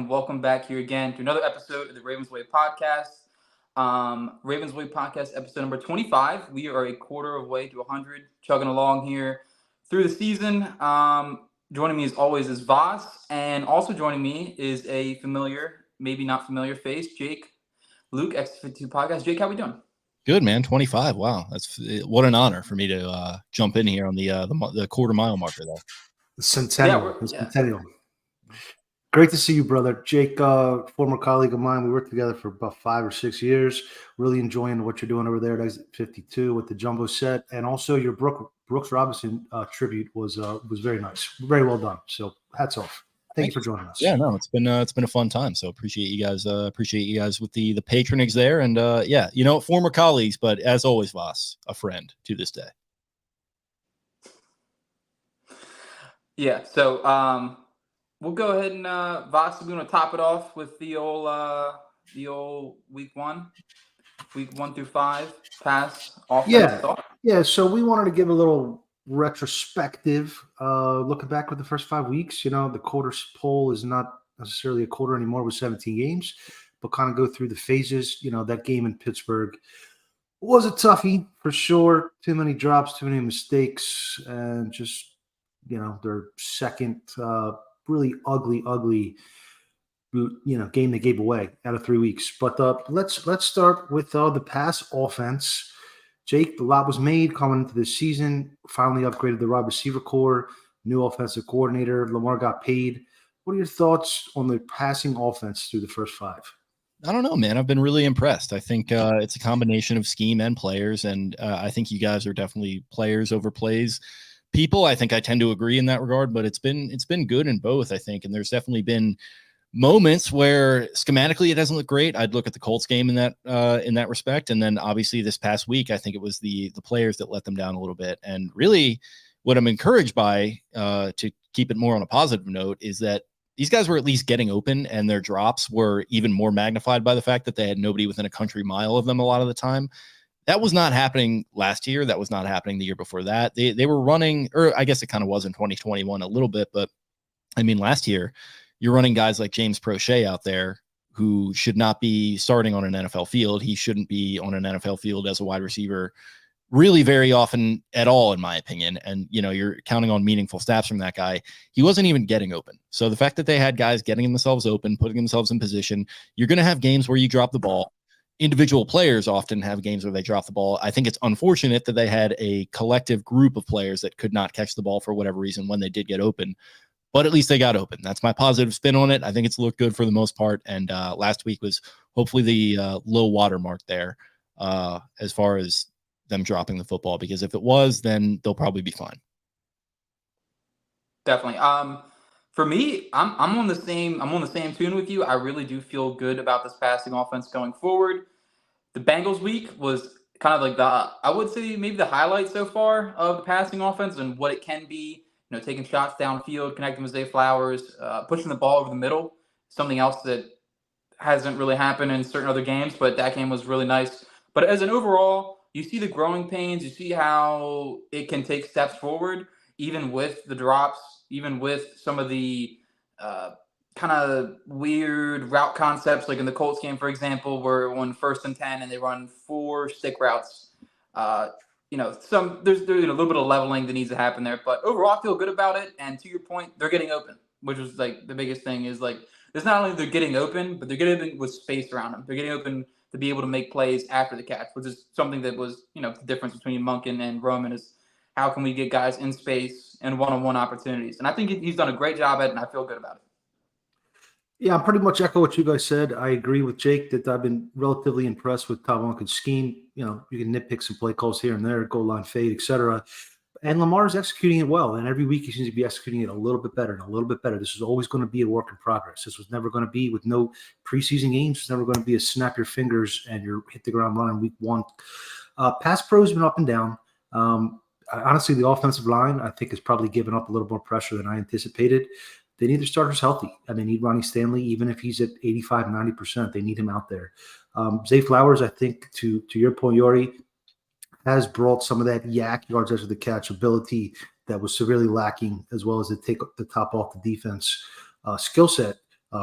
everyone. Welcome back here again to another episode of the Ravens Way podcast. Ravens Way podcast, episode number 25. We are a quarter of way to 100, chugging along here through the season. Joining me as always is Voss, and also joining me is a familiar, maybe not familiar face, Jake Luke, X52 podcast. Jake, how we doing? Good, man. 25. Wow, what an honor for me to jump in here on the quarter mile marker there. The centennial. Great to see you, brother. Jake, former colleague of mine. We worked together for about 5 or 6 years. Really enjoying what you're doing over there at X52 with the jumbo set, and also your Brooks Robinson tribute was very nice, very well done. So hats off. Thank you for joining us. Yeah, no, it's been a fun time. So appreciate you guys with the patronage there, and former colleagues, but as always, Voss, a friend to this day. Yeah. So we'll go ahead and Voss, we're going to top it off with the old week 1 through 5 pass offense. Yeah. So we wanted to give a little retrospective, looking back with the first 5 weeks. The quarter poll is not necessarily a quarter anymore with 17 games, but kind of go through the phases. That game in Pittsburgh was a toughie for sure. Too many drops, too many mistakes, and just their second really ugly game they gave away out of 3 weeks. But let's start with the pass offense. Jake, the lot was made coming into this season. Finally upgraded the wide receiver core, new offensive coordinator. Lamar got paid. What are your thoughts on the passing offense through the first 5? I don't know, man. I've been really impressed. I think it's a combination of scheme and players, and I think you guys are definitely players over plays people. I think I tend to agree in that regard, but it's been good in both, I think. And there's definitely been moments where schematically it doesn't look great. I'd look at the Colts game in that respect. And then obviously this past week, I think it was the players that let them down a little bit. And really what I'm encouraged by, to keep it more on a positive note, is that these guys were at least getting open, and their drops were even more magnified by the fact that they had nobody within a country mile of them a lot of the time. That was not happening last year. That was not happening the year before that. They were running, or I guess it kind of was in 2021 a little bit, but I mean, last year you're running guys like James Prochet out there who should not be starting on an NFL field. He shouldn't be on an NFL field as a wide receiver really very often at all, in my opinion. And, you're counting on meaningful snaps from that guy. He wasn't even getting open. So the fact that they had guys getting themselves open, putting themselves in position, you're going to have games where you drop the ball. Individual players often have games where they drop the ball. I think it's unfortunate that they had a collective group of players that could not catch the ball for whatever reason when they did get open, but at least they got open. That's my positive spin on it. I think it's looked good for the most part. And last week was hopefully the low water mark there as far as them dropping the football, because if it was, then they'll probably be fine. Definitely. For me, I'm on the same tune with you. I really do feel good about this passing offense going forward. The Bengals week was kind of like I would say maybe the highlight so far of the passing offense and what it can be. Taking shots downfield, connecting with Zay Flowers, pushing the ball over the middle. Something else that hasn't really happened in certain other games, but that game was really nice. But as an overall, you see the growing pains. You see how it can take steps forward, even with the drops, even with some of the kind of weird route concepts, like in the Colts game, for example, where when 1st and 10 and they run 4 stick routes. There's a little bit of leveling that needs to happen there, but overall I feel good about it. And to your point, they're getting open, which was like the biggest thing is like, there's not only they're getting open, but they're getting open with space around them. They're getting open to be able to make plays after the catch, which is something that was, the difference between Monken and Roman is how can we get guys in space and one-on-one opportunities. And I think he's done a great job at it, and I feel good about it. Yeah, I pretty much echo what you guys said. I agree with Jake that I've been relatively impressed with Todd Monken's scheme. You can nitpick some play calls here and there, goal line fade, etc. And Lamar's executing it well. And every week he seems to be executing it a little bit better and a little bit better. This is always going to be a work in progress. This was never going to be with no preseason games. It's never going to be a snap your fingers and you're hit the ground running week 1. Pass pro has been up and down. Honestly, the offensive line, I think, has probably given up a little more pressure than I anticipated. They need their starters healthy, and they need Ronnie Stanley, even if he's at 85, 90%. They need him out there. Zay Flowers, I think, to your point, Yori, has brought some of that yak yards after the catch ability that was severely lacking, as well as to take the top off the defense skill set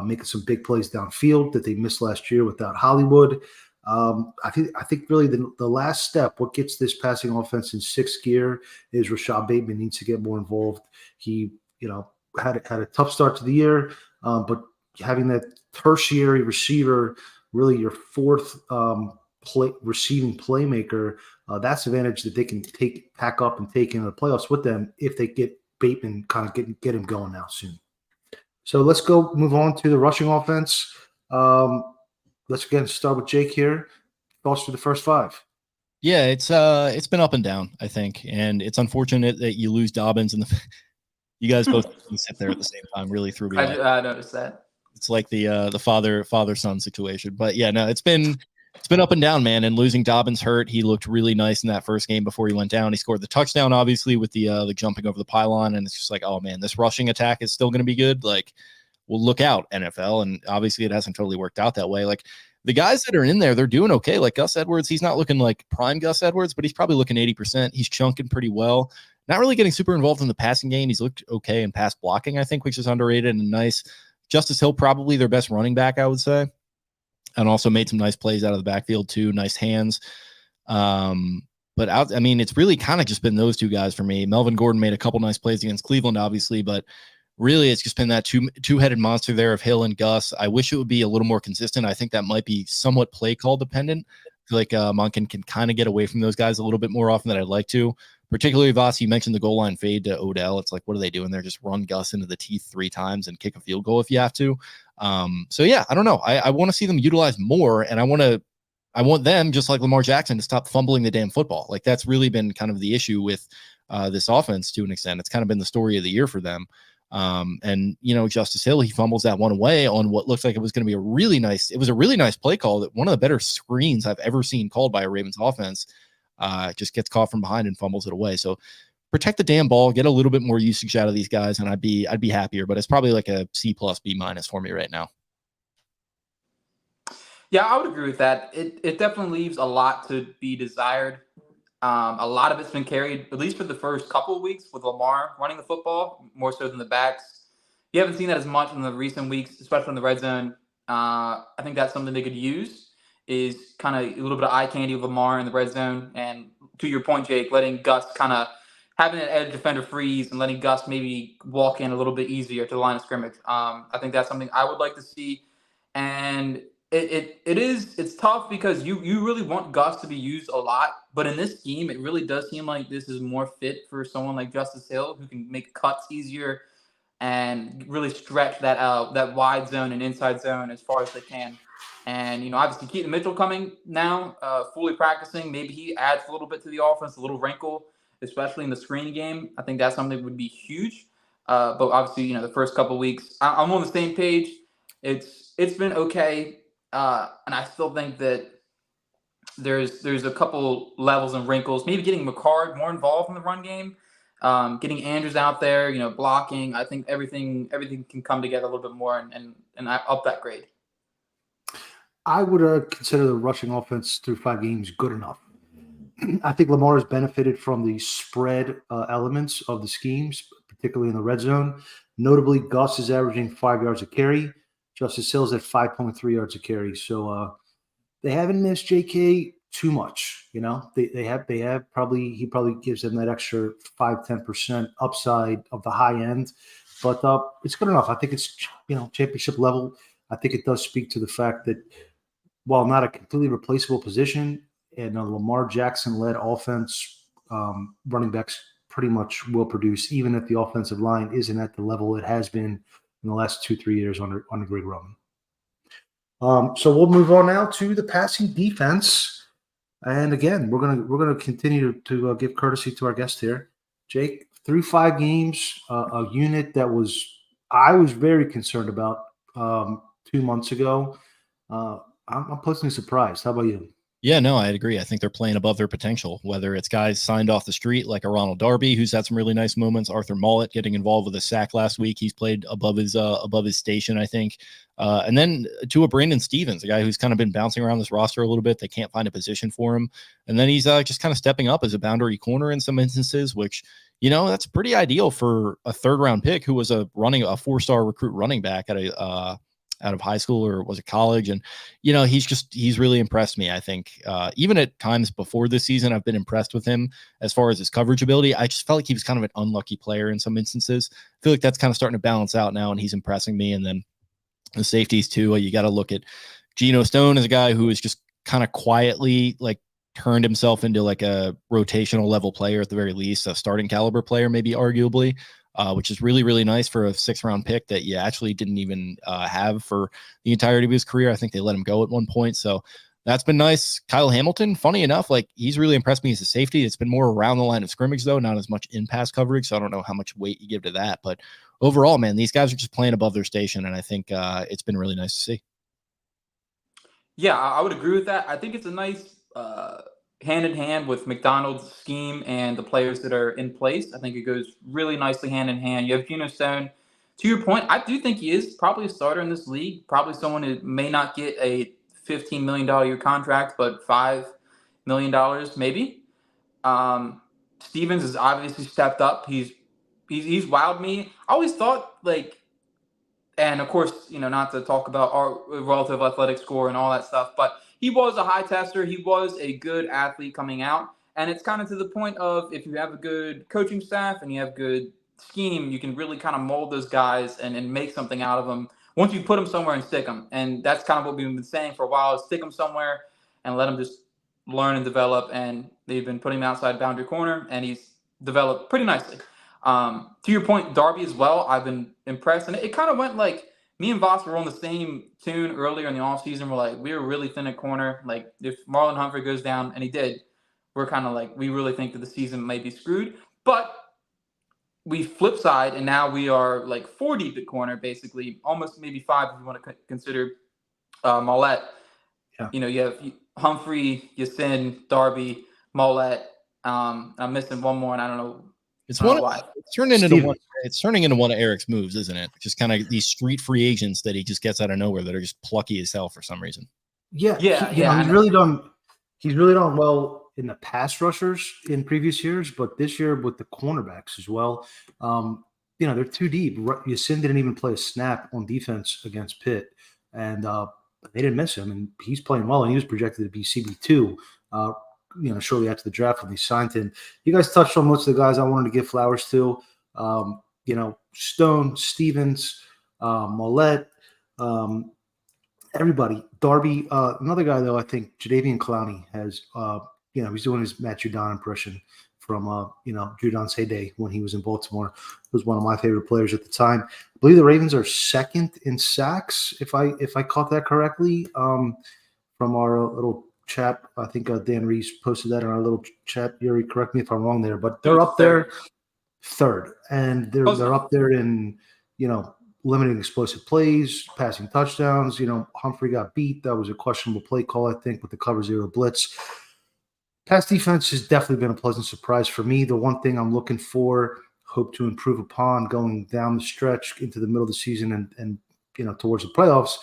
making some big plays downfield that they missed last year without Hollywood. I think really the last step, what gets this passing offense in sixth gear, is Rashad Bateman needs to get more involved. He, had a tough start to the year, but having that tertiary receiver, really your fourth receiving playmaker, that's advantage that they can pack up and take into the playoffs with them if they get Bateman kind of get him going now soon. So let's move on to the rushing offense. Let's again start with Jake here. Thoughts for the first five? Yeah, it's been up and down, I think, and it's unfortunate that you lose Dobbins and you guys both sit there at the same time. Really threw me. I noticed that. It's like the father son situation, but yeah, no, it's been up and down, man. And losing Dobbins hurt. He looked really nice in that first game before he went down. He scored the touchdown, obviously, with the jumping over the pylon, and it's just like, oh man, this rushing attack is still going to be good. Like, well, look out, NFL. And obviously, it hasn't totally worked out that way. Like, the guys that are in there, they're doing okay. Like Gus Edwards, he's not looking like prime Gus Edwards, but he's probably looking 80%. He's chunking pretty well. Not really getting super involved in the passing game. He's looked okay in pass blocking, I think, which is underrated and nice. Justice Hill, probably their best running back, I would say. And also made some nice plays out of the backfield too. Nice hands. But it's really kind of just been those two guys for me. Melvin Gordon made a couple nice plays against Cleveland, obviously, but really it's just been that two-headed monster there of Hill and Gus. I wish it would be a little more consistent. I think that might be somewhat play call dependent. I feel like Monken can kind of get away from those guys a little bit more often than I'd like to. Particularly, Voss, you mentioned the goal line fade to Odell. It's like, what are they doing there? Just run Gus into the teeth 3 times and kick a field goal if you have to. So yeah, I don't know. I want to see them utilize more, and I want them, just like Lamar Jackson, to stop fumbling the damn football. Like, that's really been kind of the issue with this offense to an extent. It's kind of been the story of the year for them. And Justice Hill, he fumbles that one away on what looks like it was going to be a really nice play call, that one of the better screens I've ever seen called by a Ravens offense. Just gets caught from behind and fumbles it away. So protect the damn ball, get a little bit more usage out of these guys, and I'd be happier. But it's probably like a C+, B- for me right now. Yeah, I would agree with that. It definitely leaves a lot to be desired. A lot of it's been carried, at least for the first couple of weeks, with Lamar running the football more so than the backs. You haven't seen that as much in the recent weeks, especially in the red zone. I think that's something they could use, is kind of a little bit of eye candy with Lamar in the red zone. And to your point, Jake, letting Gus kind of having an edge defender freeze and letting Gus maybe walk in a little bit easier to the line of scrimmage. I think that's something I would like to see. And it's tough because you really want Gus to be used a lot, but in this scheme, it really does seem like this is more fit for someone like Justice Hill, who can make cuts easier and really stretch that wide zone and inside zone as far as they can. And obviously Keaton Mitchell coming now, fully practicing. Maybe he adds a little bit to the offense, a little wrinkle, especially in the screen game. I think that's something that would be huge. But obviously, the first couple of weeks, I'm on the same page. It's been okay. And I still think that there's a couple levels and wrinkles. Maybe getting McCard more involved in the run game, getting Andrews out there, blocking. I think everything can come together a little bit more and up that grade. I would consider the rushing offense through 5 games good enough. I think Lamar has benefited from the spread elements of the schemes, particularly in the red zone. Notably, Gus is averaging 5 yards a carry. Justice Hill's at 5.3 yards a carry. So they haven't missed JK too much. They have probably, he probably gives them that extra 5-10% upside of the high end, but it's good enough. I think it's, championship level. I think it does speak to the fact that while not a completely replaceable position and a Lamar Jackson-led offense, running backs pretty much will produce, even if the offensive line isn't at the level it has been in the last 2-3 years under Greg Roman. So we'll move on now to the passing defense. And again, we're gonna continue to give courtesy to our guest here, Jake. Through 5 games, a unit that I was very concerned about 2 months ago. I'm pleasantly surprised. How about you? Yeah, no, I agree. I think they're playing above their potential, whether it's guys signed off the street like a Ronald Darby, who's had some really nice moments. Arthur Mollett getting involved with a sack last week. He's played above his station, I think. And then to a Brandon Stevens, a guy who's kind of been bouncing around this roster a little bit. They can't find a position for him. And then he's just kind of stepping up as a boundary corner in some instances, which, that's pretty ideal for a 3rd-round pick who was a 4-star recruit running back at out of high school, or was it college? And, he's really impressed me. I think even at times before this season, I've been impressed with him as far as his coverage ability. I just felt like he was kind of an unlucky player in some instances. I feel like that's kind of starting to balance out now, and he's impressing me. And then the safeties too. You got to look at Geno Stone as a guy who is just kind of quietly like turned himself into like a rotational level player, at the very least, a starting caliber player, maybe arguably, which is really, really nice for a 6th round pick that you actually didn't even have for the entirety of his career. I think they let him go at one point. So that's been nice. Kyle Hamilton, funny enough, like he's really impressed me as a safety. It's been more around the line of scrimmage though, not as much in pass coverage. So I don't know how much weight you give to that, but overall, man, these guys are just playing above their station. And I think it's been really nice to see. Yeah, I would agree with that. I think it's a nice hand in hand with McDonald's scheme and the players that are in place. I think it goes really nicely hand in hand. You have Geno Stone. To your point, I do think he is probably a starter in this league, probably someone who may not get a $15 million a year contract, but $5 million maybe. Stevens has obviously stepped up. He's wowed me. I always thought and of course, not to talk about our relative athletic score and all that stuff, but he was a high tester. He was a good athlete coming out. And it's kind of to the point of, if you have a good coaching staff and you have good scheme, you can really kind of mold those guys and make something out of them once you put them somewhere and stick them. And that's kind of what we've been saying for a while, is stick them somewhere and let them just learn and develop. And they've been putting him outside boundary corner, and he's developed pretty nicely. To your point, Darby as well, I've been impressed. And it kind of went like, me and Voss were on the same tune earlier in the offseason. We're like, we were really thin at corner. Like, if Marlon Humphrey goes down, and he did, we're kind of like, we really think that the season might be screwed. But we flip side, and now we are like 4 deep at corner, basically, almost maybe 5 if you want to consider Mollett. Yeah. You have Humphrey, Yasin, Darby, Mollett. I'm missing one more, and I don't know. It's turning into one of Eric's moves, isn't it? Just kind of these street free agents that he just gets out of nowhere that are just plucky as hell for some reason. Yeah. He's really done well in the pass rushers in previous years, but this year with the cornerbacks as well. They're too deep. Yasin didn't even play a snap on defense against Pitt, and they didn't miss him, and he's playing well, and he was projected to be CB2. Shortly after the draft when they signed him. You guys touched on most of the guys I wanted to give flowers to. Stone, Stevens, Mollett, everybody. Darby, another guy though, I think Jadeveon Clowney has, he's doing his Matt Judon impression from, Judon's heyday when he was in Baltimore. He was one of my favorite players at the time. I believe the Ravens are 2nd in sacks, if I caught that correctly, from our little chat. I think Dan Reese posted that in our little chat. Yuri, correct me if I'm wrong there, but they're up there 3rd, and they're up there in limiting explosive plays, passing touchdowns. Humphrey got beat. That was a questionable play call, I think, with the cover 0 blitz. Pass defense has definitely been a pleasant surprise for me. The one thing I'm looking for, hope to improve upon going down the stretch into the middle of the season and towards the playoffs,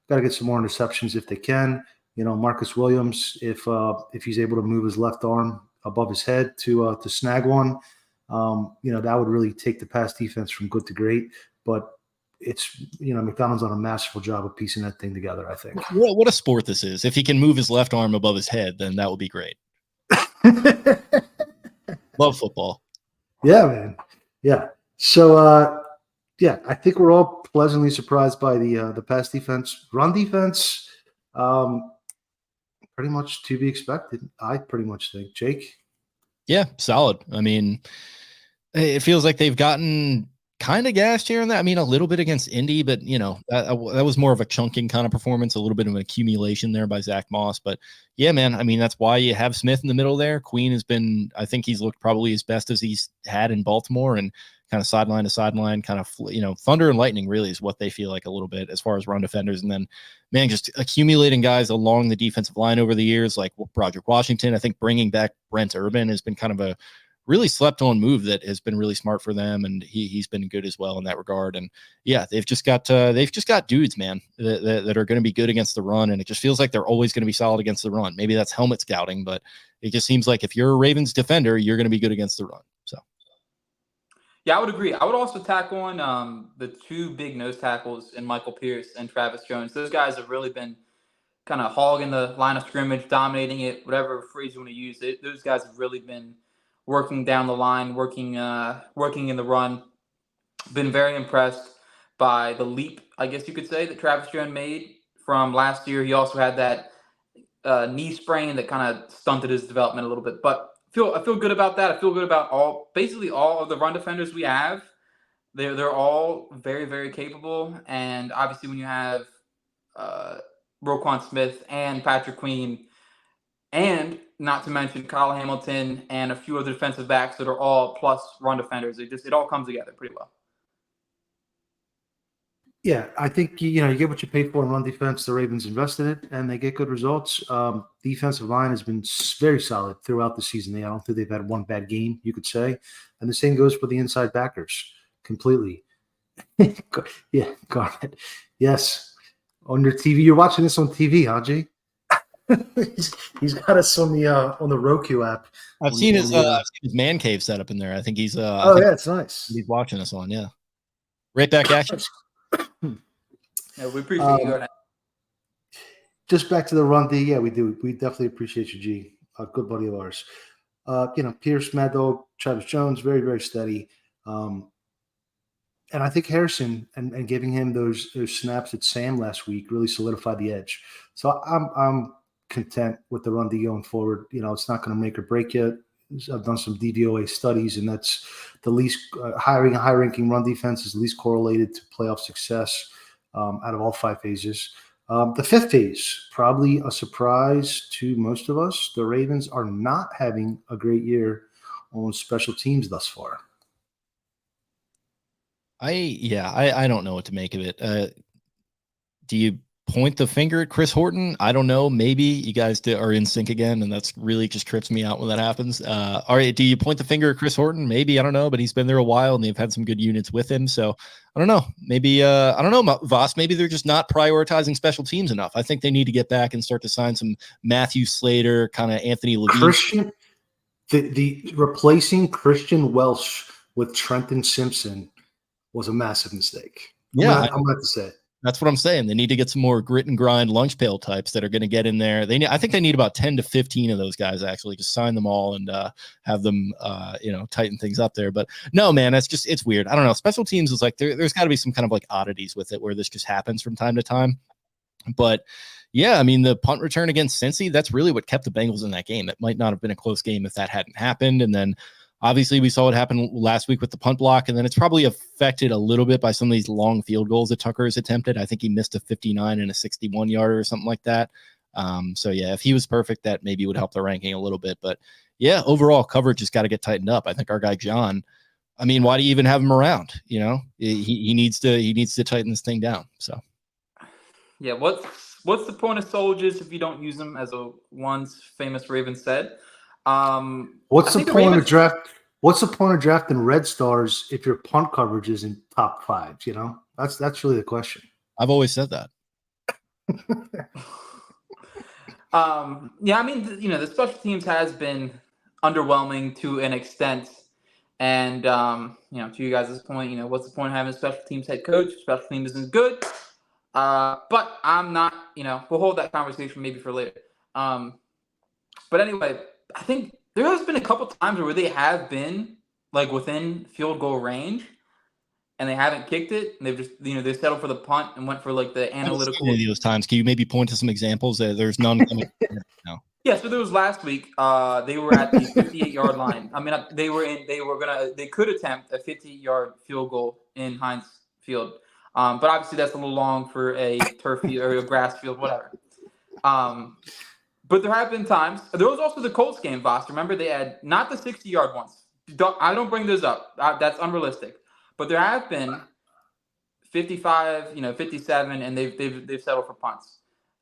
got to get some more interceptions if they can. Marcus Williams, if he's able to move his left arm above his head to snag one, that would really take the pass defense from good to great. But it's, McDonald's done a masterful job of piecing that thing together, I think. What a sport this is. If he can move his left arm above his head, then that would be great. Love football. Yeah, man. Yeah. So, I think we're all pleasantly surprised by the pass defense. Run defense, pretty much to be expected, I pretty much think. Jake? Yeah, solid. I mean, it feels like they've gotten kind of gassed here and there. I mean, a little bit against Indy, but, that was more of a chunking kind of performance, a little bit of an accumulation there by Zach Moss. But, yeah, man, I mean, that's why you have Smith in the middle there. Queen has been, I think he's looked probably as best as he's had in Baltimore, and kind of sideline to sideline, kind of, thunder and lightning really is what they feel like a little bit as far as run defenders. And then, man, just accumulating guys along the defensive line over the years, like Broderick Washington. I think bringing back Brent Urban has been kind of a really slept on move that has been really smart for them. And he's been good as well in that regard. And yeah, they've just got dudes, man, that are going to be good against the run. And it just feels like they're always going to be solid against the run. Maybe that's helmet scouting, but it just seems like if you're a Ravens defender, you're going to be good against the run. So. Yeah, I would agree. I would also tack on the two big nose tackles in Michael Pierce and Travis Jones. Those guys have really been kind of hogging the line of scrimmage, dominating it, whatever phrase you want to use. Those guys have really been working down the line, working in the run. Been very impressed by the leap, I guess you could say, that Travis Jones made from last year. He also had that knee sprain that kind of stunted his development a little bit. But I feel good about that. I feel good about basically all of the run defenders we have. They're all very, very capable. And obviously when you have Roquan Smith and Patrick Queen, and not to mention Kyle Hamilton and a few other defensive backs that are all plus run defenders, it all comes together pretty well. Yeah, I think you get what you pay for in run defense. The Ravens invest in it, and they get good results. Defensive line has been very solid throughout the season. I don't think they've had one bad game, you could say. And the same goes for the inside backers completely. Yeah, Garnet. Yes, on your TV. You're watching this on TV, huh, G? he's got us on the Roku app. I've seen his man cave set up in there. I think he's yeah, it's nice. He's watching us on, yeah. Right back action. Yeah, we appreciate you. Just back to the run D. Yeah, we do. We definitely appreciate you, G. A good buddy of ours. Pierce, Mad Dog, Travis Jones, very, very steady. And I think Harrison and giving him those snaps at Sam last week really solidified the edge. So I'm content with the run D going forward. It's not going to make or break yet. I've done some DVOA studies, and that's the least hiring a high-ranking run defense is least correlated to playoff success out of all 5 phases. The 5th phase, probably a surprise to most of us. The Ravens are not having a great year on special teams thus far. I don't know what to make of it. Do you point the finger at Chris Horton? I don't know. Maybe you guys are in sync again, and that's really just trips me out when that happens. All right, do you point the finger at Chris Horton? Maybe, I don't know, but he's been there a while, and they've had some good units with him. So I don't know. Maybe I don't know, Voss. Maybe they're just not prioritizing special teams enough. I think they need to get back and start to sign some Matthew Slater, kind of Anthony Levine. The replacing Christian Welsh with Trenton Simpson was a massive mistake. Yeah, I'm going to have to say it. That's what I'm saying. They need to get some more grit and grind lunch pail types that are going to get in there. I think they need about 10 to 15 of those guys, actually, just sign them all and have them, tighten things up there. But no, man, it's weird. I don't know. Special teams is like, there's got to be some kind of like oddities with it where this just happens from time to time. But yeah, I mean, the punt return against Cincy, that's really what kept the Bengals in that game. It might not have been a close game if that hadn't happened. And then obviously, we saw what happened last week with the punt block, and then it's probably affected a little bit by some of these long field goals that Tucker has attempted. I think he missed a 59 and a 61-yarder or something like that. So, yeah, if he was perfect, that maybe would help the ranking a little bit. But, yeah, overall coverage has got to get tightened up. I think our guy John, I mean, why do you even have him around? He needs to tighten this thing down. So, yeah, what's the point of soldiers if you don't use them, as a once famous Raven said? What's the point of draft? What's the point of drafting red stars if your punt coverage is in top 5? That's really the question. I've always said that. Yeah, I mean, the special teams has been underwhelming to an extent, and to you guys' point, what's the point of having a special teams head coach? Special teams isn't good, but I'm not. We'll hold that conversation maybe for later. But anyway. I think there has been a couple times where they have been like within field goal range, and they haven't kicked it. And they've just they settled for the punt and went for like the analytical. Any of those times, can you maybe point to some examples? There's none coming. No. Yeah, so there was last week. They were at the 58-yard line. I mean, they could attempt a 50-yard field goal in Heinz Field, but obviously that's a little long for a turf field or a grass field, whatever. But there have been times. There was also the Colts game, Voss. Remember, they had not the 60-yard ones. I don't bring those up. That's unrealistic. But there have been 55, 57, and they've settled for punts.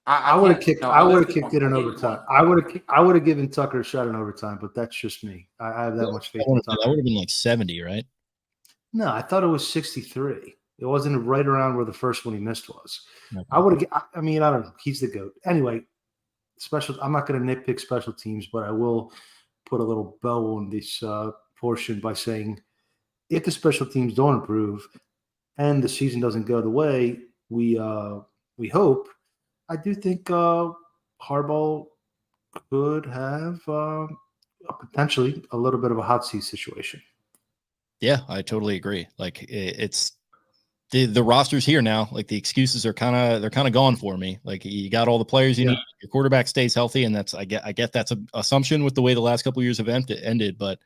I would have kicked. I would have kicked it in overtime. I would have given Tucker a shot in overtime, but that's just me. I have that much faith in Tucker. That would have been like 70, right? No, I thought it was 63. It wasn't right around where the first one he missed was. Okay. I don't know. He's the GOAT. Anyway. I'm not going to nitpick special teams, but I will put a little bow on this portion by saying if the special teams don't improve and the season doesn't go the way we hope, I do think Harbaugh could have potentially a little bit of a hot seat situation. Yeah, I totally agree. Like it's the roster's here now. Like the excuses are they're kind of gone for me. Like you got all the players you need. Your quarterback stays healthy, and I get that's an assumption with the way the last couple of years have ended. But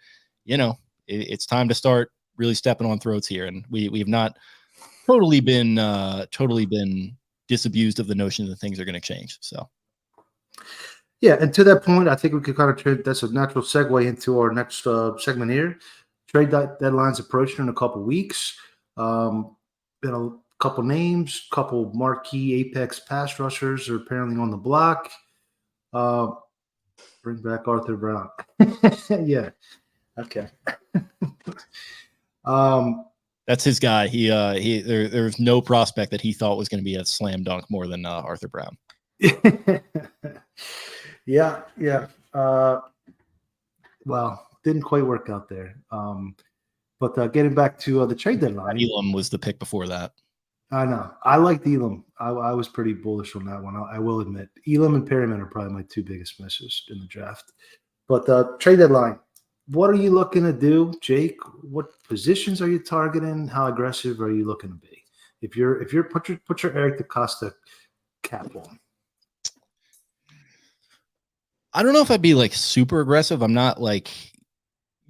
it's time to start really stepping on throats here, and we've not totally been disabused of the notion that things are going to change. So. Yeah, and to that point, I think we could kind of trade. That's a natural segue into our next segment here. Trade deadline's approaching in a couple weeks. Been a couple names, couple marquee apex pass rushers are apparently on the block. Bring back Arthur Brown. Yeah. Okay. That's his guy. There's no prospect that he thought was going to be a slam dunk more than Arthur Brown. Yeah. Well, didn't quite work out there. But getting back to the trade deadline, Elam was the pick before that. I know. I liked Elam. I was pretty bullish on that one. I will admit. Elam and Perryman are probably my two biggest misses in the draft. But trade deadline, what are you looking to do, Jake? What positions are you targeting? How aggressive are you looking to be? If you're put your Eric DeCosta cap on. I don't know if I'd be like super aggressive. I'm not like,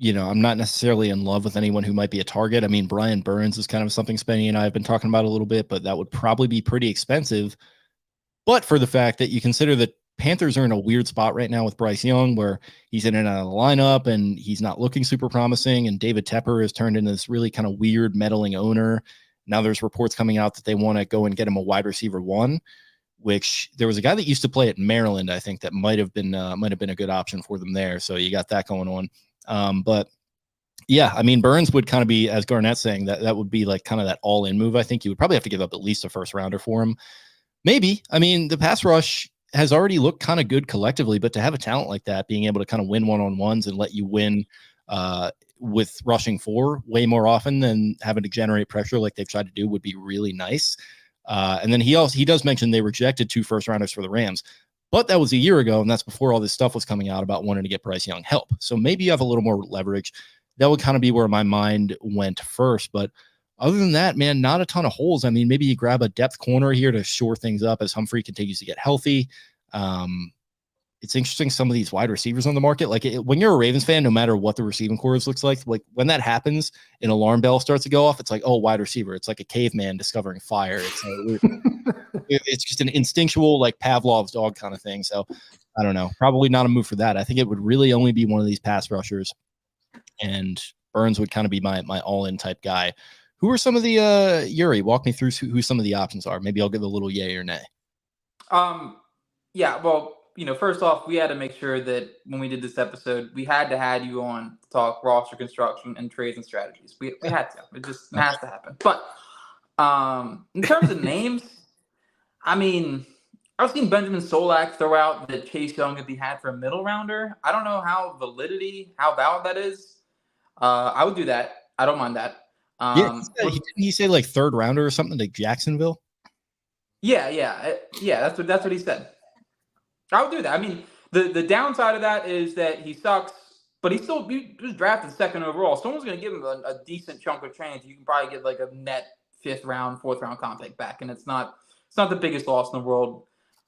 I'm not necessarily in love with anyone who might be a target. I mean, Brian Burns is kind of something Spenny and I have been talking about a little bit, but that would probably be pretty expensive. But for the fact that you consider that Panthers are in a weird spot right now with Bryce Young, where he's in and out of the lineup and he's not looking super promising. And David Tepper has turned into this really kind of weird meddling owner. Now there's reports coming out that they want to go and get him a wide receiver one, which there was a guy that used to play at Maryland, I think, that might have been a good option for them there. So you got that going on. But yeah, I mean, Burns would kind of be, as Garnett's saying, that would be like kind of that all-in move. I think you would probably have to give up at least a first rounder for him. Maybe. I mean, the pass rush has already looked kind of good collectively, but to have a talent like that, being able to kind of win one-on-ones and let you win with rushing four way more often than having to generate pressure like they've tried to do would be really nice. And then he does mention they rejected 2 first rounders for the Rams, but that was a year ago. And that's before all this stuff was coming out about wanting to get Bryce Young help. So maybe you have a little more leverage. That would kind of be where my mind went first. But other than that, man, not a ton of holes. I mean, maybe you grab a depth corner here to shore things up as Humphrey continues to get healthy. It's interesting, some of these wide receivers on the market. Like when you're a Ravens fan, no matter what the receiving corps looks like when that happens, an alarm bell starts to go off. It's like, oh, wide receiver. It's like a caveman discovering fire. It's just an instinctual, like Pavlov's dog kind of thing. So I don't know, probably not a move for that. I think it would really only be one of these pass rushers, and Burns would kind of be my all-in type guy. Who are some of the Yuri? Walk me through who some of the options are. Maybe I'll give a little yay or nay. Yeah, well, first off, we had to make sure that when we did this episode, we had to have you on to talk roster construction and trades and strategies. We had to. It just has to happen. But in terms of names, I mean, I've seen Benjamin Solak throw out that Chase Young could be had for a middle rounder. I don't know how valid that is. I would do that. I don't mind that. Didn't he say like third rounder or something like Jacksonville? Yeah. That's what he said. I would do that. I mean, the downside of that is that he sucks, but he was drafted second overall. Someone's going to give him a decent chunk of change. You can probably get like a net 5th round, 4th round comp pick back, and it's not the biggest loss in the world.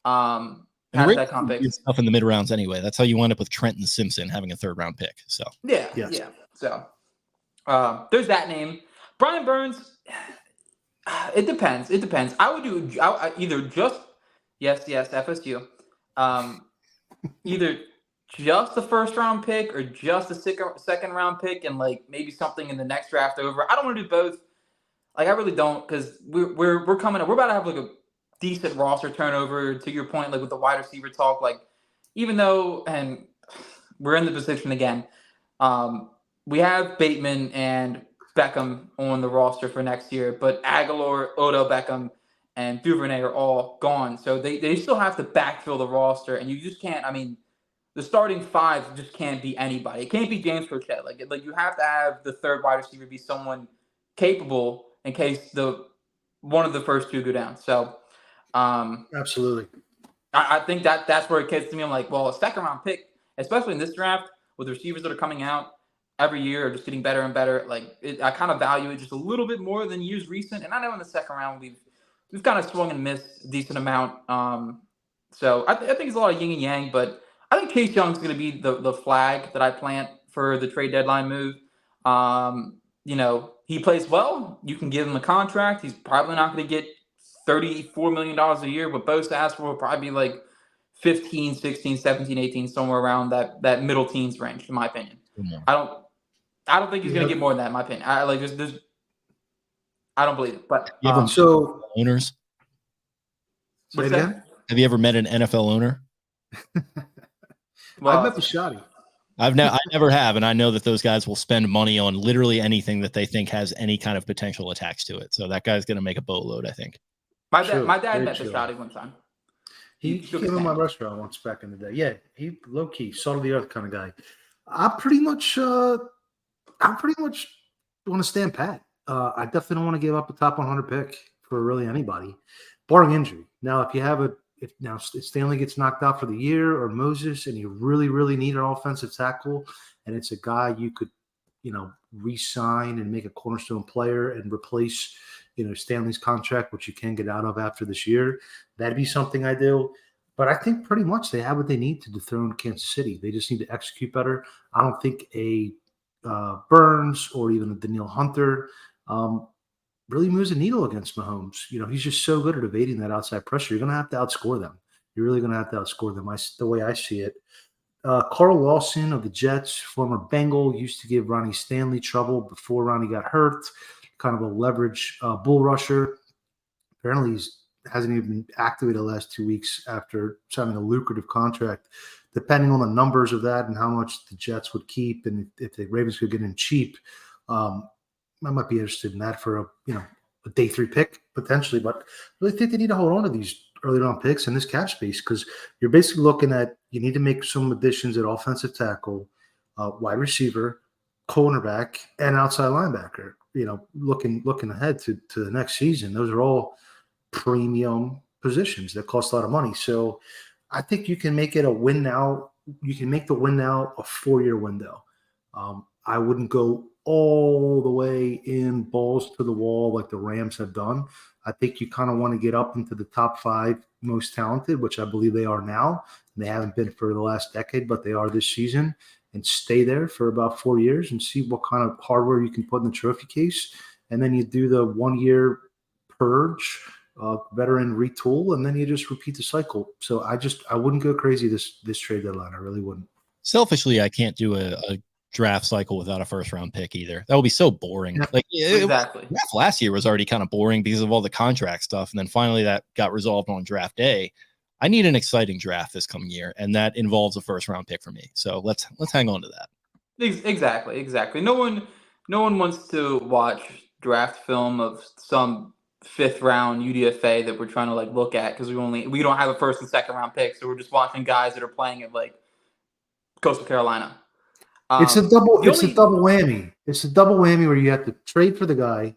That comp pick stuff in the mid rounds anyway. That's how you wind up with Trenton Simpson having a 3rd round pick. So yeah. So there's that name. Brian Burns. It depends. I would do either just yes FSU. Either just the 1st round pick or just a 2nd round pick and like maybe something in the next draft over. I don't want to do both. Like I really don't, because we're coming up. We're about to have like a decent roster turnover, to your point, like with the wide receiver talk. Like even though, and we're in the position again, we have Bateman and Beckham on the roster for next year, but Aguilar, Odell Beckham, and Duvernay are all gone. So they still have to backfill the roster, and you just can't. I mean, the starting five just can't be anybody. It can't be James Prochet. Like you have to have the third wide receiver be someone capable in case one of the first two go down. So Absolutely. I think that's where it gets to me. I'm like, well, a second round pick, especially in this draft with the receivers that are coming out every year are just getting better and better. I kind of value it just a little bit more than years recent. And I know in the second round we've kind of swung and missed a decent amount. So I think it's a lot of yin and yang, but I think Chase Young's going to be the flag that I plant for the trade deadline move. He plays well. You can give him a contract. He's probably not going to get $34 million a year, but Bosa asked for will probably be like 15, 16, 17, 18, somewhere around that middle teens range, in my opinion. Yeah. I don't think he's going to get more than that, in my opinion. I don't believe it. But You ever owners? What's that? Have you ever met an NFL owner? Well, I met Bisciotti. I never have, and I know that those guys will spend money on literally anything that they think has any kind of potential attached to it. So that guy's going to make a boatload, I think. My dad met Bisciotti one time. He came in my restaurant once back in the day. Yeah, he low key, salt of the earth kind of guy. I pretty much want to stand pat. I definitely don't want to give up a top 100 pick for really anybody, barring injury. Now, if Stanley gets knocked out for the year or Moses, and you really, really need an offensive tackle, and it's a guy you could, re-sign and make a cornerstone player and replace, Stanley's contract, which you can get out of after this year, that'd be something I do. But I think pretty much they have what they need to dethrone Kansas City. They just need to execute better. I don't think a Burns or even a Danielle Hunter really moves a needle against Mahomes. He's just so good at evading that outside pressure. You're going to have to outscore them. You're really going to have to outscore them, the way I see it. Carl Lawson of the Jets, former Bengal, used to give Ronnie Stanley trouble before Ronnie got hurt, kind of a leverage bull rusher. Apparently he hasn't even been activated the last 2 weeks after signing a lucrative contract. Depending on the numbers of that and how much the Jets would keep, and if the Ravens could get in cheap, I might be interested in that for a day 3 pick potentially. But I really think they need to hold on to these early round picks in this cap space, because you're basically looking at, you need to make some additions at offensive tackle, wide receiver, cornerback, and outside linebacker. Looking ahead to the next season, those are all premium positions that cost a lot of money. So I think you can make it a win now. You can make the win now a 4-year window. I wouldn't go all the way in balls to the wall like the Rams have done. I think you kind of want to get up into the top 5 most talented, which I believe they are now. They haven't been for the last decade, but they are this season, and stay there for about 4 years and see what kind of hardware you can put in the trophy case. And then you do the 1-year purge, veteran retool, and then you just repeat the cycle. So I wouldn't go crazy this trade deadline. I really wouldn't. Selfishly, I can't do a draft cycle without a first round pick either. That would be so boring. Yeah, exactly. Last year was already kind of boring because of all the contract stuff, and then finally that got resolved on draft day. I need an exciting draft this coming year, and that involves a first round pick for me. So let's hang on to that. Exactly. No one wants to watch draft film of some 5th round UDFA that we're trying to look at, because we don't have a first and second round pick, so we're just watching guys that are playing at Coastal Carolina. It's a double whammy. It's a double whammy where you have to trade for the guy,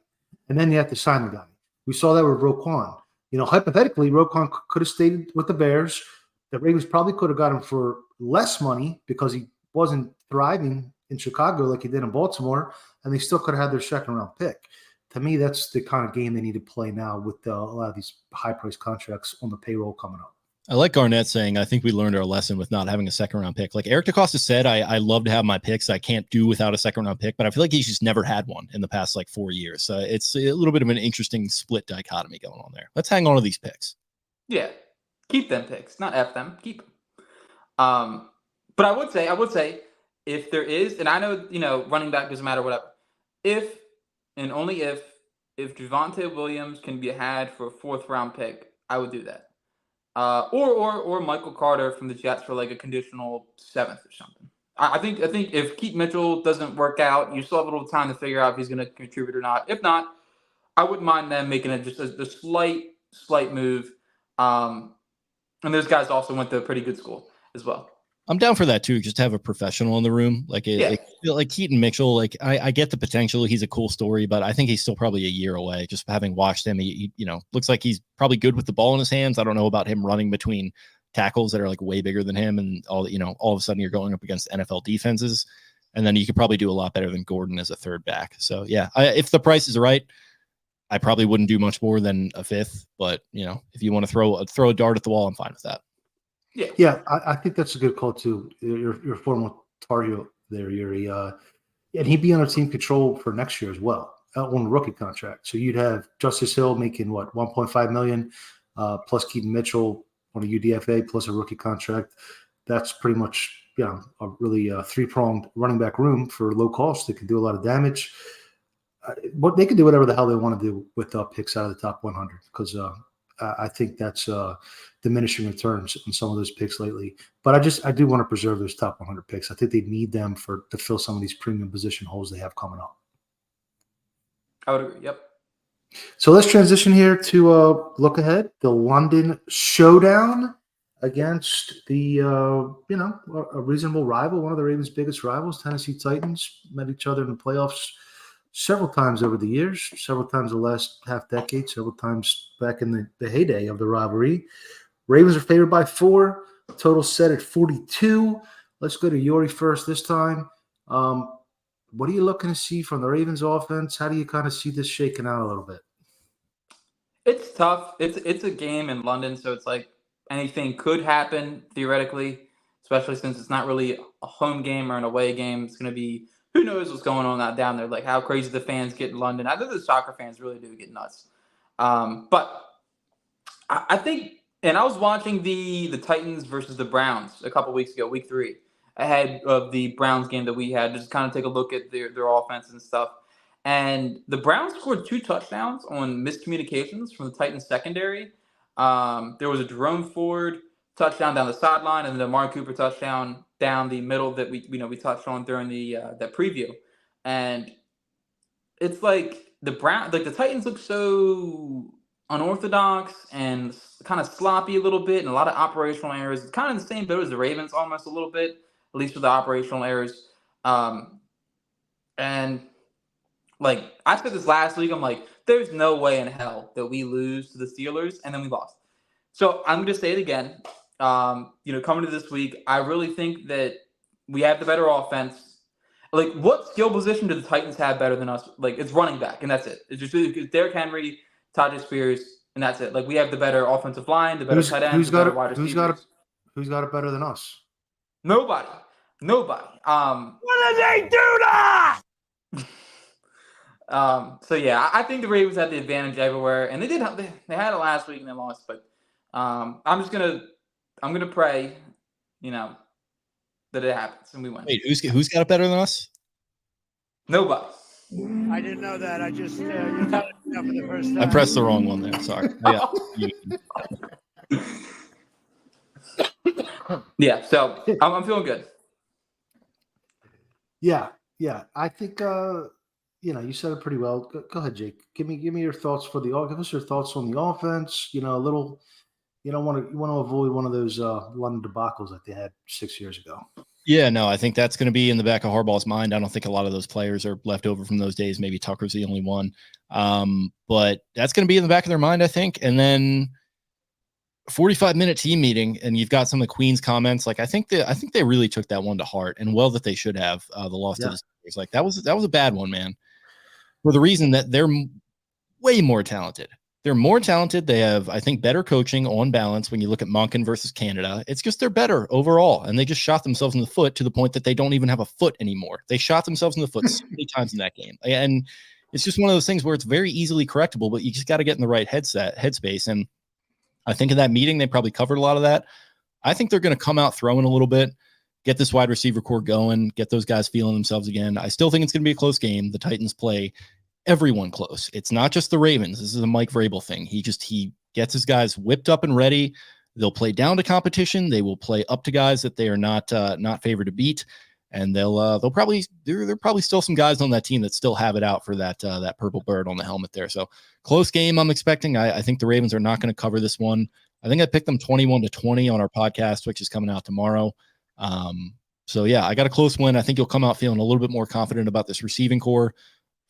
and then you have to sign the guy. We saw that with Roquan. Hypothetically, Roquan could have stayed with the Bears. The Ravens probably could have got him for less money because he wasn't thriving in Chicago like he did in Baltimore, and they still could have had their second round pick. To me, that's the kind of game they need to play now with a lot of these high-priced contracts on the payroll coming up. I like Garnett saying, I think we learned our lesson with not having a second round pick. Like Eric DeCosta said, I love to have my picks. I can't do without a second round pick, but I feel like he's just never had one in the past 4 years. It's a little bit of an interesting split dichotomy going on there. Let's hang on to these picks. Yeah. Keep them picks, not F them. Keep them. But I would say if there is, and I know, running back doesn't matter, whatever. If and only if Javonte Williams can be had for a 4th round pick, I would do that. Or Michael Carter from the Jets for a conditional 7th or something. I think if Keith Mitchell doesn't work out, you still have a little time to figure out if he's going to contribute or not. If not, I wouldn't mind them making just a slight move. And those guys also went to a pretty good school as well. I'm down for that too. Just to have a professional in the room, like like Keaton Mitchell. Like I get the potential. He's a cool story, but I think he's still probably a year away. Just having watched him, he looks like he's probably good with the ball in his hands. I don't know about him running between tackles that are like way bigger than him, and all of a sudden you're going up against NFL defenses, and then you could probably do a lot better than Gordon as a third back. So yeah, if the price is right, I probably wouldn't do much more than a fifth. But if you want to throw a dart at the wall, I'm fine with that. Yeah, I think that's a good call too. Your former target there, Yuri, and he'd be on our team control for next year as well on a rookie contract. So you'd have Justice Hill making what, $1.5 million, plus Keaton Mitchell on a UDFA plus a rookie contract. That's pretty much a really three-pronged running back room for low cost. They can do a lot of damage. What they can do whatever the hell they want to do with picks out of the top 100 because I think that's diminishing returns on some of those picks lately. But I do want to preserve those top 100 picks. I think they need them to fill some of these premium position holes they have coming up. I would agree. Yep. So let's transition here to look ahead. The London Showdown against the a reasonable rival, one of the Ravens' biggest rivals, Tennessee Titans. Met each other in the playoffs several times over the years, several times the last half decade, several times back in the heyday of the rivalry. Ravens are favored by 4. Total set at 42. Let's go to Yuri first this time. What are you looking to see from the Ravens offense? How do you kind of see this shaking out a little bit? It's tough. It's a game in London, so it's like anything could happen theoretically, especially since it's not really a home game or an away game. It's going to be who knows what's going on down there, like how crazy the fans get in London. I think the soccer fans really do get nuts. But I think, and I was watching the Titans versus the Browns a couple weeks ago, week 3, ahead of the Browns game that we had, just kind of take a look at their offense and stuff. And the Browns scored 2 touchdowns on miscommunications from the Titans secondary. There was a Jerome Ford touchdown down the sideline, and then the Amari Cooper touchdown down the middle that we touched on during the that preview. And it's like the Titans look so unorthodox and kind of sloppy a little bit, and a lot of operational errors. It's kind of the same boat as the Ravens almost a little bit, at least with the operational errors. And like I said this last week, I'm like, there's no way in hell that we lose to the Steelers, and then we lost. So I'm going to say it again. Coming to this week, I really think that we have the better offense. Like, what skill position do the Titans have better than us? Like, it's running back, and that's it. It's just Derrick Henry, Tajay Spears, and that's it. Like, we have the better offensive line, the better tight ends, the better wide receivers. Who's got it better than us? Nobody. What did they do that? So yeah, I think the Ravens had the advantage everywhere, and they had it last week and they lost. But I'm gonna pray, that it happens and we win. Wait, who's got it better than us? Nobody. I didn't know that. I just you're telling me for the first time. I pressed the wrong one there. Sorry. Yeah. So I'm feeling good. Yeah. I think you said it pretty well. Go ahead, Jake. Give me your thoughts give us your thoughts on the offense. A little. You want to avoid one of those London debacles that they had 6 years ago. Yeah, no, I think that's going to be in the back of Harbaugh's mind. I don't think a lot of those players are left over from those days. Maybe Tucker's the only one, but that's going to be in the back of their mind, I think. And then 45-minute team meeting, and you've got some of the Queen's comments. Like I think they really took that one to heart, and well that they should have. The loss to the Steelers, like that was a bad one, man. For the reason that they're way more talented. They're more talented. They have, I think, better coaching on balance when you look at Monken versus Canada. It's just they're better overall, and they just shot themselves in the foot to the point that they don't even have a foot anymore. They shot themselves in the foot so many times in that game. And it's just one of those things where it's very easily correctable, but you just got to get in the right headspace. And I think in that meeting, they probably covered a lot of that. I think they're going to come out throwing a little bit, get this wide receiver core going, get those guys feeling themselves again. I still think it's going to be a close game. The Titans play everyone close. It's not just the Ravens. This is a Mike Vrabel thing. He gets his guys whipped up and ready. They'll play down to competition. They will play up to guys that they are not favored to beat. And there are probably still some guys on that team that still have it out for that purple bird on the helmet there. So close game I'm expecting. I think the Ravens are not going to cover this one. I think I picked them 21-20 on our podcast, which is coming out tomorrow. So yeah, I got a close win. I think you'll come out feeling a little bit more confident about this receiving core.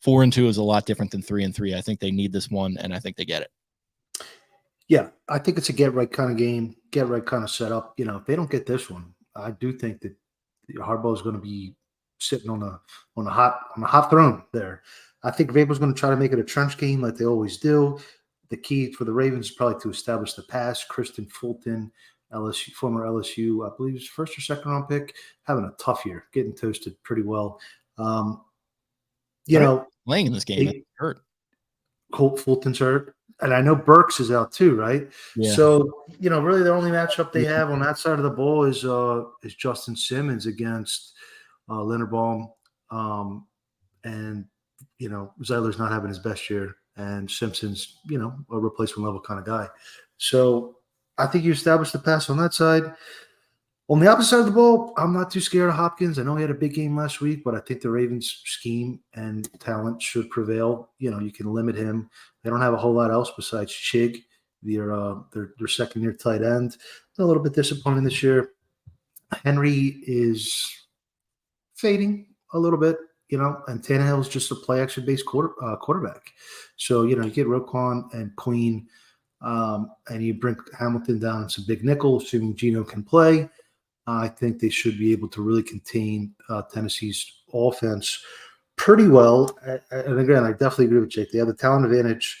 4-2 is a lot different than 3-3. I think they need this one, and I think they get it. Yeah, I think it's a get right kind of game, get right kind of setup. If they don't get this one, I do think that Harbaugh is going to be sitting on a hot throne there. I think Vrabel's going to try to make it a trench game like they always do. The key for the Ravens is probably to establish the pass. Kristen Fulton, LSU, former LSU, I believe, first or second round pick, having a tough year, getting toasted pretty well. Playing in this game, hurt. Colt Fulton's hurt. And I know Burks is out too, right? Yeah. So, really the only matchup they have on that side of the ball is Justin Simmons against Linderbaum. And, Zeiler's not having his best year. And Simpson's, a replacement level kind of guy. So I think you establish the pass on that side. On the opposite side of the ball, I'm not too scared of Hopkins. I know he had a big game last week, but I think the Ravens' scheme and talent should prevail. You can limit him. They don't have a whole lot else besides Chig, their second-year tight end. A little bit disappointing this year. Henry is fading a little bit, and Tannehill is just a play-action-based quarterback. So, you get Roquan and Queen, and you bring Hamilton down and some big nickel, assuming Geno can play. I think they should be able to really contain Tennessee's offense pretty well. And again, I definitely agree with Jake. They have the talent advantage.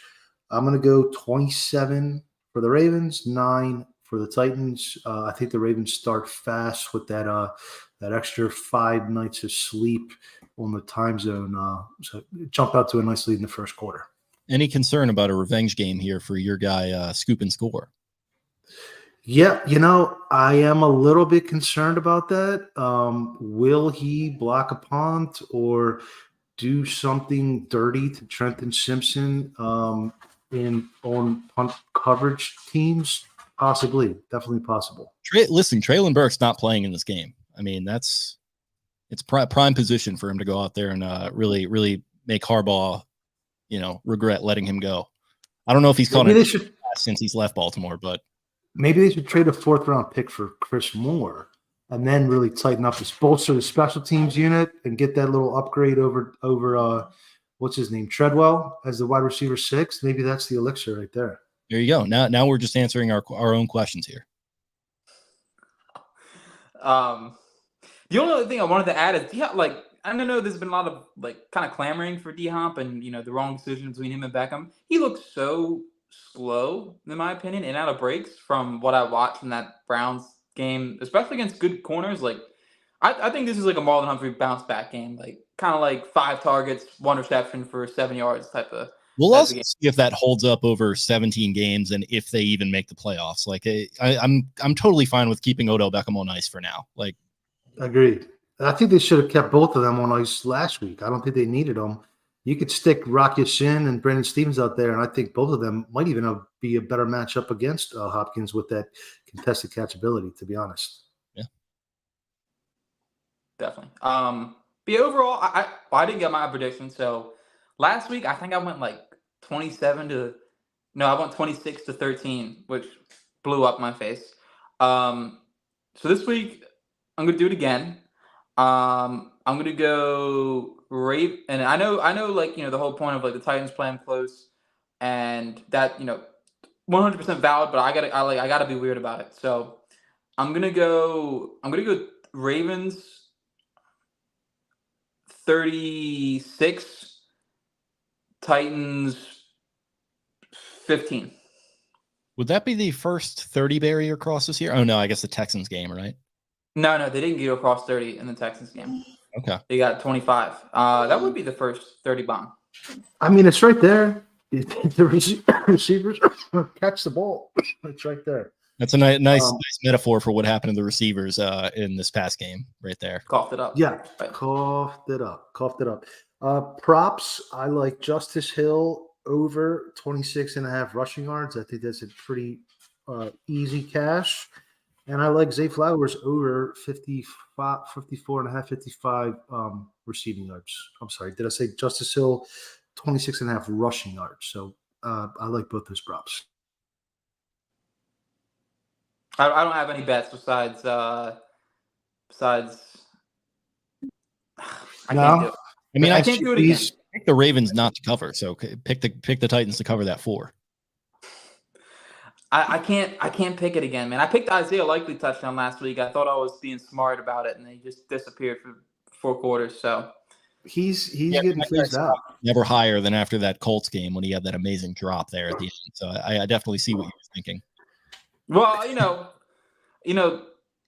I'm going to go 27 for the Ravens, 9 for the Titans. I think the Ravens start fast with that extra 5 nights of sleep on the time zone. So jump out to a nice lead in the first quarter. Any concern about a revenge game here for your guy, Scoop and Score? Yeah, I am a little bit concerned about that. Will he block a punt or do something dirty to Trenton Simpson on punt coverage teams? Possibly, definitely possible. Listen, Treylon Burks not playing in this game. I mean, it's prime position for him to go out there and really, really make Harbaugh, regret letting him go. I don't know if he's caught it since he's left Baltimore, but maybe they should trade a 4th-round pick for Chris Moore and then really tighten up bolster the special teams unit and get that little upgrade over what's his name, Treadwell, as the wide receiver 6. Maybe that's the elixir right there. There you go. Now we're just answering our own questions here. The only other thing I wanted to add is, I don't know, there's been a lot of kind of clamoring for D-Hop and the wrong decision between him and Beckham. He looks so slow, in my opinion, in and out of breaks from what I watched in that Browns game, especially against good corners. I think this is a Marlon Humphrey bounce back game, kind of 5 targets, 1 reception for 7 yards type of. We'll also see if that holds up over 17 games and if they even make the playoffs. I'm totally fine with keeping Odell Beckham on ice for now. Agreed. I think they should have kept both of them on ice last week. I don't think they needed them. You could stick Rock Ya-Sin and Brandon Stevens out there, and I think both of them might even be a better matchup against Hopkins with that contested catchability, to be honest. Yeah. Definitely. But overall, I didn't get my prediction. So last week, I think I went 26-13, which blew up my face. So this week, I'm going to do it again. I'm going to go rape, and I know the whole point of the Titans playing close, and that 100% valid, but I gotta be weird about it. So I'm gonna go Ravens 36, Titans 15. Would that be the first 30 barrier cross this year? Oh no, I guess the Texans game, right? No, they didn't get across 30 in the Texans game. Okay. They got 25. That would be the first 30 bomb. I mean, it's right there. The receivers catch the ball. It's right there. That's a nice metaphor for what happened to the receivers in this past game right there. Coughed it up. Yeah, right. Coughed it up. Props, I like Justice Hill over 26.5 rushing yards. I think that's a pretty easy cash. And I like Zay Flowers over 55 receiving yards. I'm sorry. Did I say Justice Hill 26.5 rushing yards? So I like both those props. I don't have any bets besides besides. I No. can't do it. I mean, I I can't do it again. pick the Ravens not to cover. So pick the Titans to cover that 4. I can't pick it again, man. I picked Isaiah Likely touchdown last week. I thought I was being smart about it, and he just disappeared for 4 quarters. So He's getting phased out. Never higher than after that Colts game when he had that amazing drop there at the end. So I definitely see what you were thinking. well,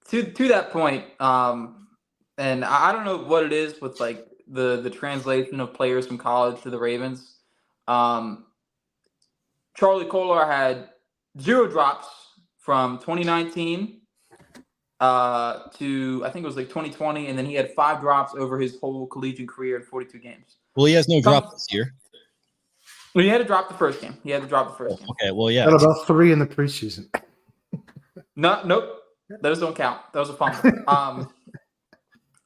to that point, and I don't know what it is with like the translation of players from college to the Ravens. Charlie Kolar had 0 drops from 2019 to I think it was like 2020, and then he had 5 drops over his whole collegiate career in 42 games. Well, he has no drop this year. Well, he had to drop the first game. Okay, well, yeah. Got about 3 in the preseason. Nope. Those don't count. That was a fumble.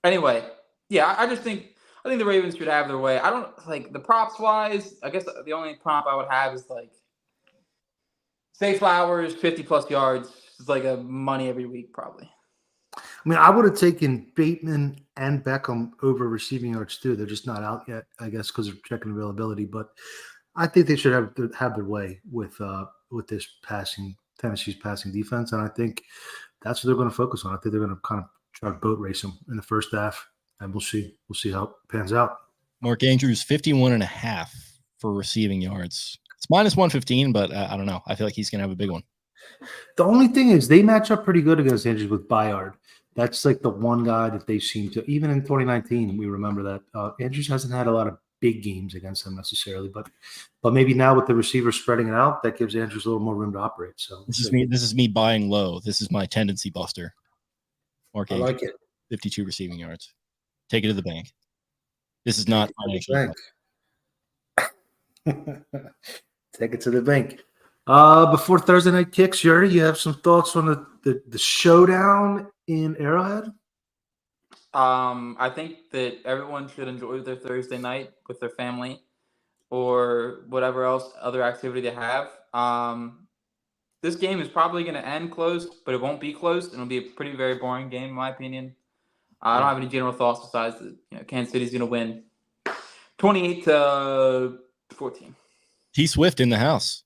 Anyway, yeah, I think the Ravens should have their way. I don't like the props wise. I guess the only prop I would have is like Zay Flowers, 50+ yards. It's like a money every week, probably. I mean, I would have taken Bateman and Beckham over receiving yards too. They're just not out yet, I guess, because of checking availability. But I think they should have their way with this Tennessee's passing defense, and I think that's what they're going to focus on. I think they're going to kind of try to boat race them in the first half, and we'll see how it pans out. Mark Andrews, 51.5 for receiving yards. It's -115, but I don't know. I feel like he's going to have a big one. The only thing is they match up pretty good against Andrews with Bayard. That's like the one guy that they seem to, even in 2019, we remember that Andrews hasn't had a lot of big games against them necessarily, but maybe now with the receiver spreading it out, that gives Andrews a little more room to operate. So this is me buying low. This is my tendency buster. Mark Andrews, I like it. 52 receiving yards. Take it to the bank. This is not financial. Take it to the bank. Before Thursday night kicks, Yuri, you have some thoughts on the showdown in Arrowhead? I think that everyone should enjoy their Thursday night with their family or whatever else other activity they have. This game is probably going to end close, but it won't be close. It'll be a very boring game, in my opinion. I don't have any general thoughts besides that Kansas City's going to win 28-14. T Swift in the house.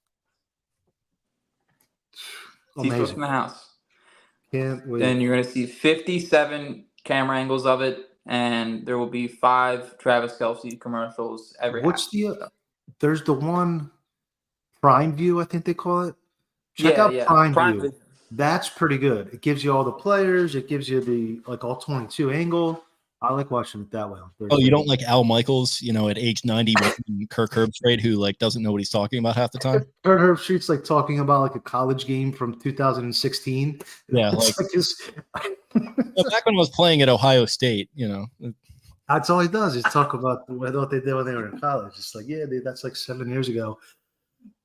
T Swift in the house. Can't wait. Then you're going to see 57 camera angles of it, and there will be 5 Travis Kelce commercials every half. What's there's the one Prime View, I think they call it. Check out Prime View. That's pretty good. It gives you all the players. It gives you the all 22 angle. I like watching it that way. Oh, you don't like Al Michaels, at age 90 with Kirk Herbstreit, who doesn't know what he's talking about half the time? Kirk Herbstreit's talking about a college game from 2016. Yeah, back when I was playing at Ohio State, That's all he does is talk about what they did when they were in college. It's that's 7 years ago.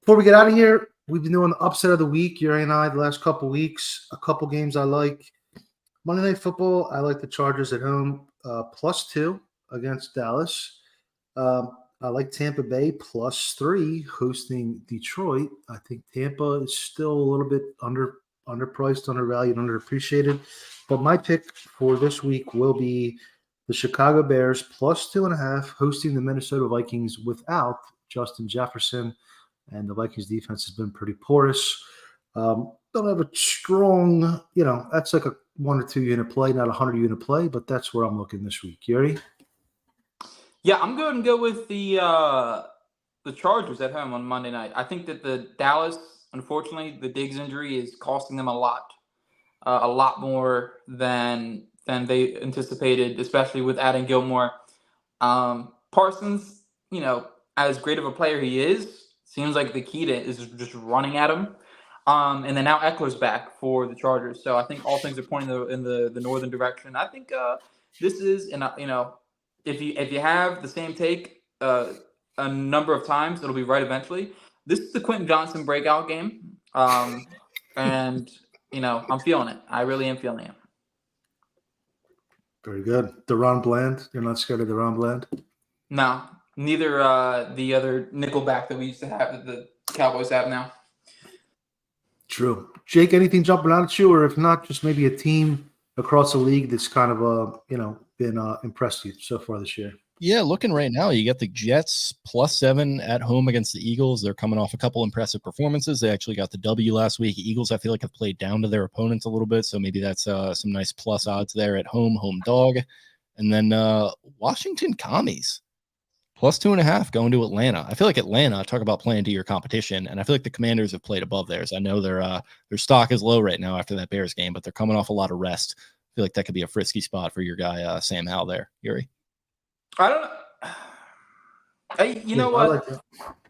Before we get out of here, we've been doing the upset of the week, Yuri and I, the last couple weeks. A couple games I like. Monday Night Football, I like the Chargers at home, +2 against Dallas. I like Tampa Bay +3 hosting Detroit. I think Tampa is still a little bit underpriced, undervalued, underappreciated. But my pick for this week will be the Chicago Bears +2.5 hosting the Minnesota Vikings without Justin Jefferson. And the Vikings defense has been pretty porous. Don't have a strong, that's like a 1 or 2 unit play, not a 100 unit play, but that's where I'm looking this week. Yuri? Yeah, I'm going to go with the Chargers at home on Monday night. I think that the Dallas, unfortunately, the Diggs injury is costing them a lot more than they anticipated, especially with adding Gilmore. Parsons, as great of a player he is, seems like the key to it is just running at him. And then now Eckler's back for the Chargers. So I think all things are pointing in the northern direction. I think this is, if you have the same take a number of times, it'll be right eventually. This is the Quentin Johnson breakout game. And, I'm feeling it. I really am feeling it. Very good. DaRon Bland. You're not scared of DaRon Bland? No, neither the other nickelback that we used to have that the Cowboys have now. True. Jake, anything jumping out at you? Or if not, just maybe a team across the league that's kind of been impressed you so far this year? Yeah, looking right now, you got the Jets +7 at home against the Eagles. They're coming off a couple impressive performances. They actually got the W last week. Eagles, I feel like, have played down to their opponents a little bit, so maybe that's some nice plus odds there at home dog. And then Washington Commies +2.5 going to Atlanta. I feel like Atlanta, talk about playing to your competition, and I feel like the Commanders have played above theirs. I know their stock is low right now after that Bears game, but they're coming off a lot of rest. I feel like that could be a frisky spot for your guy Sam Howell there, Yuri. I don't know. You know what?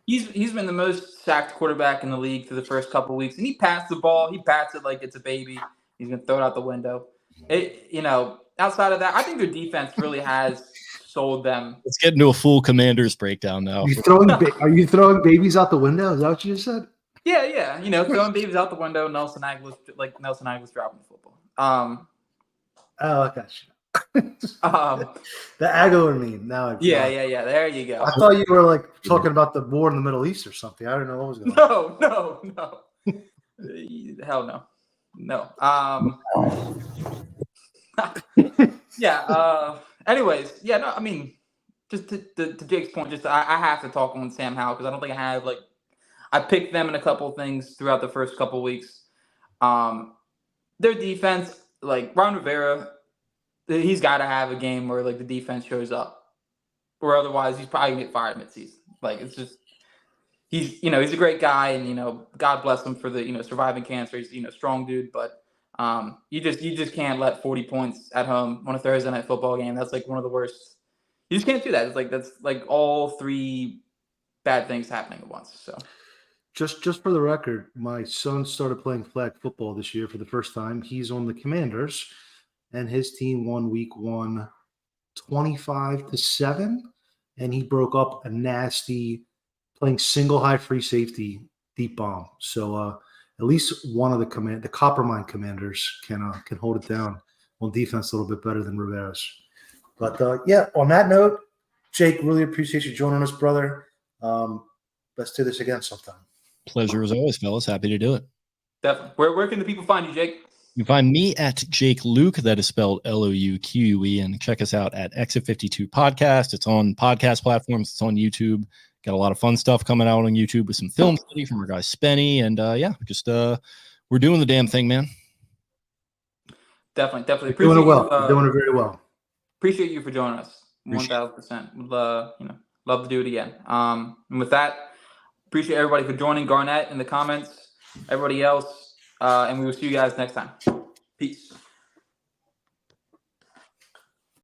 He's been the most sacked quarterback in the league for the first couple of weeks, and he passed the ball. He passed it like it's a baby. He's gonna throw it out the window. Outside of that, I think their defense really has sold them. Let's get into a full Commanders breakdown now. Are you throwing babies out the window? Is that what you just said? Yeah. Throwing babies out the window. Nelson Aguilar's dropping the football. Oh, gosh. The Aguilar meme. Now, yeah. There you go. I thought you were like talking about the war in the Middle East or something. I don't know what was going on. No. Hell no. Anyways, no. I mean, just to Jake's point, I have to talk on Sam Howell because I don't think I have I picked them in a couple of things throughout the first couple of weeks. Their defense, Ron Rivera. He's got to have a game where the defense shows up, or otherwise he's probably gonna get fired midseason. It's just he's a great guy, and God bless him for the surviving cancer. He's a strong dude, but you just can't let 40 points at home on a Thursday night football game. That's one of the worst. You just can't do that. It's that's all three bad things happening at once. So just for the record, my son started playing flag football this year for the first time. He's on the Commanders. And his team won week 1 25-7, and he broke up a nasty playing single high free safety deep bomb. So at least one of the Coppermine Commanders can hold it down on defense a little bit better than Rivera's. But on that note, Jake, really appreciate you joining us, brother. Let's do this again sometime. Pleasure as always, fellas. Happy to do it. Definitely. Where can the people find you, Jake? You can find me at Jake Luke. That is spelled Louque. And check us out at Exit 52 Podcast. It's on podcast platforms. It's on YouTube. Got a lot of fun stuff coming out on YouTube with some film study from our guy Spenny. And we're doing the damn thing, man. Definitely. Doing it well. Doing it very well. Appreciate you for joining us. 1,000%. Would love to do it again. And with that, appreciate everybody for joining. Garnett in the comments. Everybody else. And we will see you guys next time. Peace.